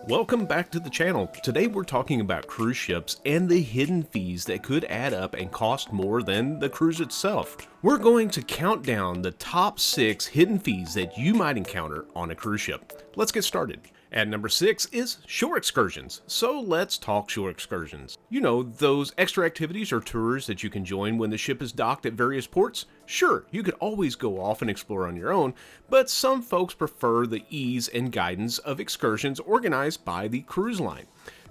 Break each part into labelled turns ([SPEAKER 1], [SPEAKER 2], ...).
[SPEAKER 1] Welcome back to the channel. Today we're talking about cruise ships and the hidden fees that could add up and cost more than the cruise itself. We're going to count down the top 6 hidden fees that you might encounter on a cruise ship. Let's get started. At number 6 is shore excursions. So let's talk shore excursions. You know, those extra activities or tours that you can join when the ship is docked at various ports? Sure, you could always go off and explore on your own, but some folks prefer the ease and guidance of excursions organized by the cruise line.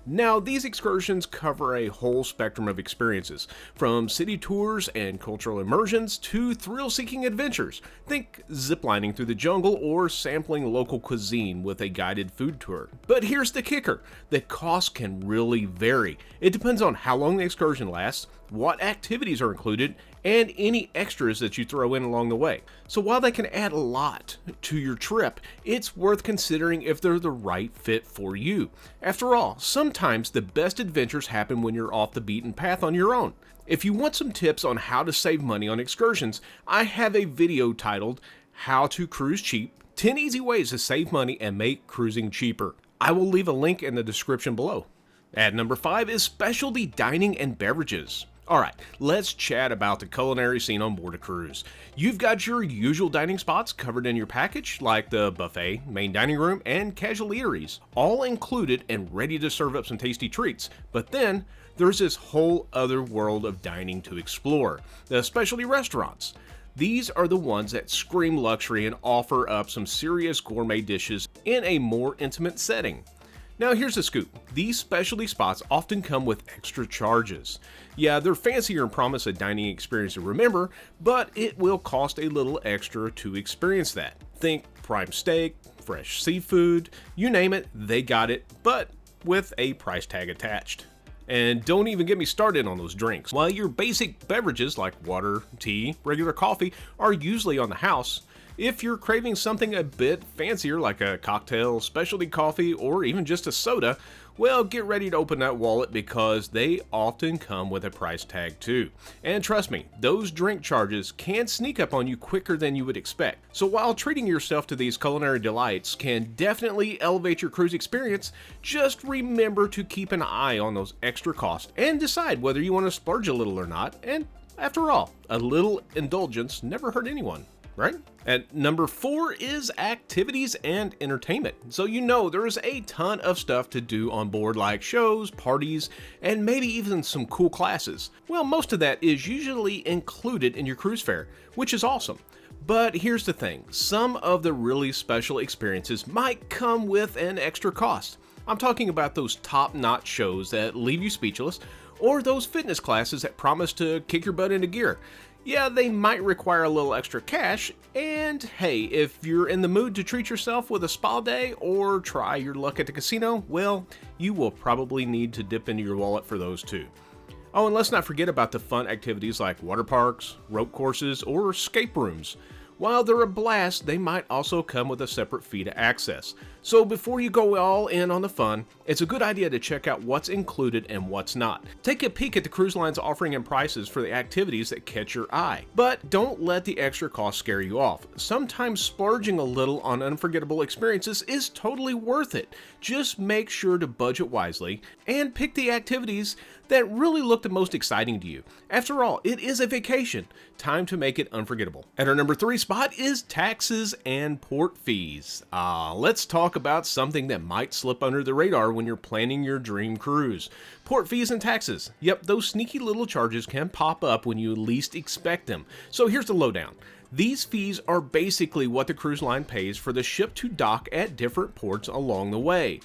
[SPEAKER 1] Now, these excursions cover a whole spectrum of experiences, from city tours and cultural immersions to thrill-seeking adventures. Think ziplining through the jungle or sampling local cuisine with a guided food tour. But here's the kicker: the cost can really vary. It depends on how long the excursion lasts, what activities are included, and any extras that you throw in along the way. So while they can add a lot to your trip, it's worth considering if they're the right fit for you. After all, sometimes the best adventures happen when you're off the beaten path on your own. If you want some tips on how to save money on excursions, I have a video titled How to Cruise Cheap: 10 Easy Ways to Save Money and Make Cruising Cheaper. I will leave a link in the description below. At number 5 is specialty dining and beverages. Alright, let's chat about the culinary scene on board a cruise. You've got your usual dining spots covered in your package, like the buffet, main dining room, and casual eateries, all included and ready to serve up some tasty treats. But then, there's this whole other world of dining to explore, the specialty restaurants. These are the ones that scream luxury and offer up some serious gourmet dishes in a more intimate setting. Now here's the scoop: these specialty spots often come with extra charges. Yeah, they're fancier and promise a dining experience to remember, but it will cost a little extra to experience that. Think prime steak, fresh seafood, you name it, they got it, but with a price tag attached. And don't even get me started on those drinks. While your basic beverages like water, tea, regular coffee are usually on the house, if you're craving something a bit fancier like a cocktail, specialty coffee, or even just a soda, well, get ready to open that wallet because they often come with a price tag too. And trust me, those drink charges can sneak up on you quicker than you would expect. So while treating yourself to these culinary delights can definitely elevate your cruise experience, just remember to keep an eye on those extra costs and decide whether you want to splurge a little or not. And after all, a little indulgence never hurt anyone, right? At number 4 is activities and entertainment. So you know there's a ton of stuff to do on board, like shows, parties, and maybe even some cool classes. Well, most of that is usually included in your cruise fare, which is awesome. But here's the thing: some of the really special experiences might come with an extra cost. I'm talking about those top-notch shows that leave you speechless, or those fitness classes that promise to kick your butt into gear. Yeah, they might require a little extra cash, and hey, if you're in the mood to treat yourself with a spa day or try your luck at the casino, well, you will probably need to dip into your wallet for those too. Oh, and let's not forget about the fun activities like water parks, rope courses, or escape rooms. While they're a blast, they might also come with a separate fee to access. So before you go all in on the fun, it's a good idea to check out what's included and what's not. Take a peek at the cruise line's offering and prices for the activities that catch your eye. But don't let the extra cost scare you off. Sometimes splurging a little on unforgettable experiences is totally worth it. Just make sure to budget wisely and pick the activities that really look the most exciting to you. After all, it is a vacation. Time to make it unforgettable. At our number 3 spot is taxes and port fees. Let's talk about something that might slip under the radar when you're planning your dream cruise. Port fees and taxes. Yep, those sneaky little charges can pop up when you least expect them. So here's the lowdown. These fees are basically what the cruise line pays for the ship to dock at different ports along the way.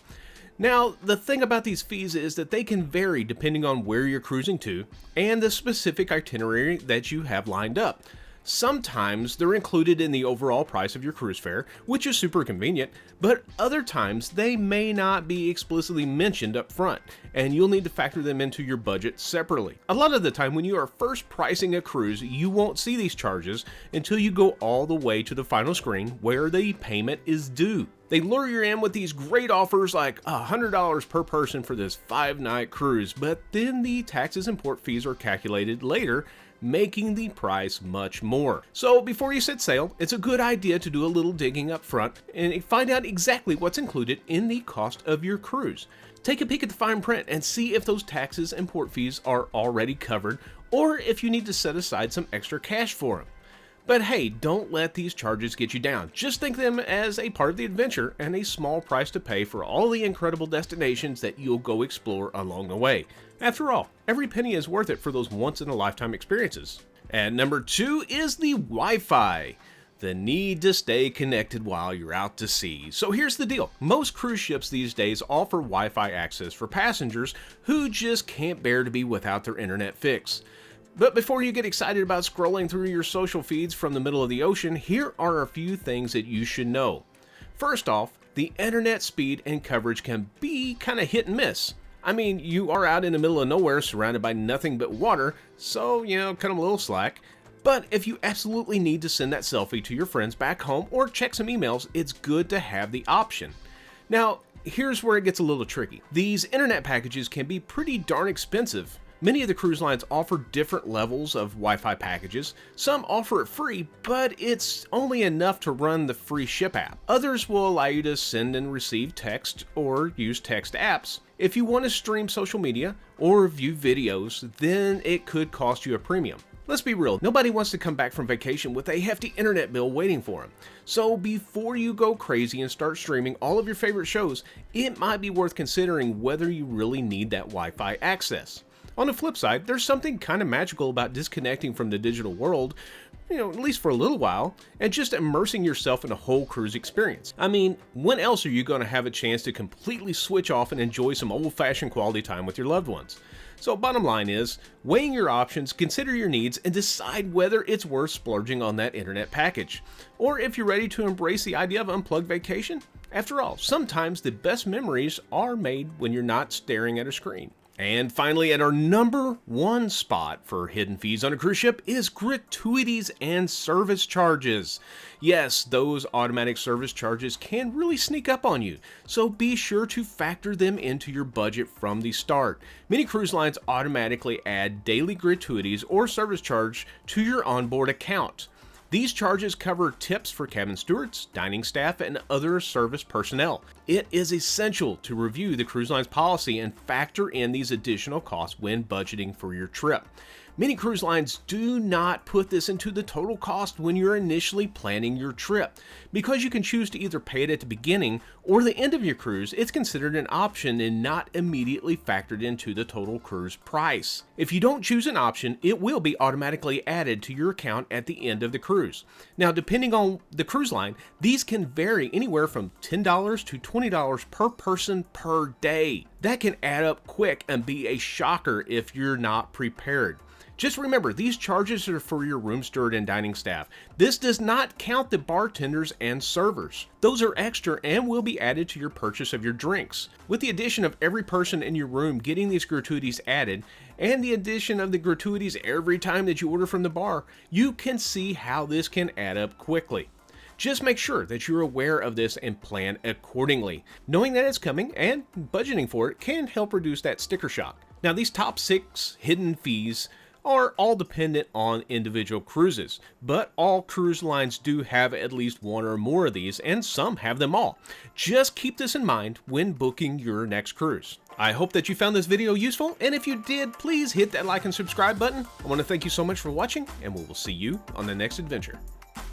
[SPEAKER 1] Now, the thing about these fees is that they can vary depending on where you're cruising to and the specific itinerary that you have lined up. Sometimes they're included in the overall price of your cruise fare, which is super convenient, but other times they may not be explicitly mentioned up front, and you'll need to factor them into your budget separately. A lot of the time when you are first pricing a cruise, you won't see these charges until you go all the way to the final screen where the payment is due. They lure you in with these great offers like $100 per person for this 5-night cruise, but then the taxes and port fees are calculated later, making the price much more. So before you set sail, it's a good idea to do a little digging up front and find out exactly what's included in the cost of your cruise. Take a peek at the fine print and see if those taxes and port fees are already covered, or if you need to set aside some extra cash for them. But hey, don't let these charges get you down. Just think of them as a part of the adventure and a small price to pay for all the incredible destinations that you'll go explore along the way. After all, every penny is worth it for those once-in-a-lifetime experiences. And number 2 is the Wi-Fi. The need to stay connected while you're out to sea. So here's the deal. Most cruise ships these days offer Wi-Fi access for passengers who just can't bear to be without their internet fix. But before you get excited about scrolling through your social feeds from the middle of the ocean, here are a few things that you should know. First off, the internet speed and coverage can be kind of hit and miss. I mean, you are out in the middle of nowhere surrounded by nothing but water, so, cut them a little slack. But if you absolutely need to send that selfie to your friends back home or check some emails, it's good to have the option. Now, here's where it gets a little tricky. These internet packages can be pretty darn expensive. Many of the cruise lines offer different levels of Wi-Fi packages. Some offer it free, but it's only enough to run the free ship app. Others will allow you to send and receive text or use text apps. If you want to stream social media or view videos, then it could cost you a premium. Let's be real, nobody wants to come back from vacation with a hefty internet bill waiting for them. So before you go crazy and start streaming all of your favorite shows, it might be worth considering whether you really need that Wi-Fi access. On the flip side, there's something kind of magical about disconnecting from the digital world, at least for a little while, and just immersing yourself in a whole cruise experience. I mean, when else are you going to have a chance to completely switch off and enjoy some old-fashioned quality time with your loved ones? So bottom line is, weighing your options, consider your needs, and decide whether it's worth splurging on that internet package. Or if you're ready to embrace the idea of unplugged vacation. After all, sometimes the best memories are made when you're not staring at a screen. And finally, at our number 1 spot for hidden fees on a cruise ship is gratuities and service charges. Yes, those automatic service charges can really sneak up on you, so be sure to factor them into your budget from the start. Many cruise lines automatically add daily gratuities or service charge to your onboard account. These charges cover tips for cabin stewards, dining staff, and other service personnel. It is essential to review the cruise line's policy and factor in these additional costs when budgeting for your trip. Many cruise lines do not put this into the total cost when you're initially planning your trip. Because you can choose to either pay it at the beginning or the end of your cruise, it's considered an option and not immediately factored into the total cruise price. If you don't choose an option, it will be automatically added to your account at the end of the cruise. Now, depending on the cruise line, these can vary anywhere from $10 to $20 per person per day. That can add up quick and be a shocker if you're not prepared. Just remember, these charges are for your room steward and dining staff. This does not count the bartenders and servers. Those are extra and will be added to your purchase of your drinks. With the addition of every person in your room getting these gratuities added, and the addition of the gratuities every time that you order from the bar, you can see how this can add up quickly. Just make sure that you're aware of this and plan accordingly. Knowing that it's coming and budgeting for it can help reduce that sticker shock. Now, these top 6 hidden fees are all dependent on individual cruises, but all cruise lines do have at least one or more of these, and some have them all. Just keep this in mind when booking your next cruise. I hope that you found this video useful, and if you did, please hit that like and subscribe button. I want to thank you so much for watching, and we will see you on the next adventure.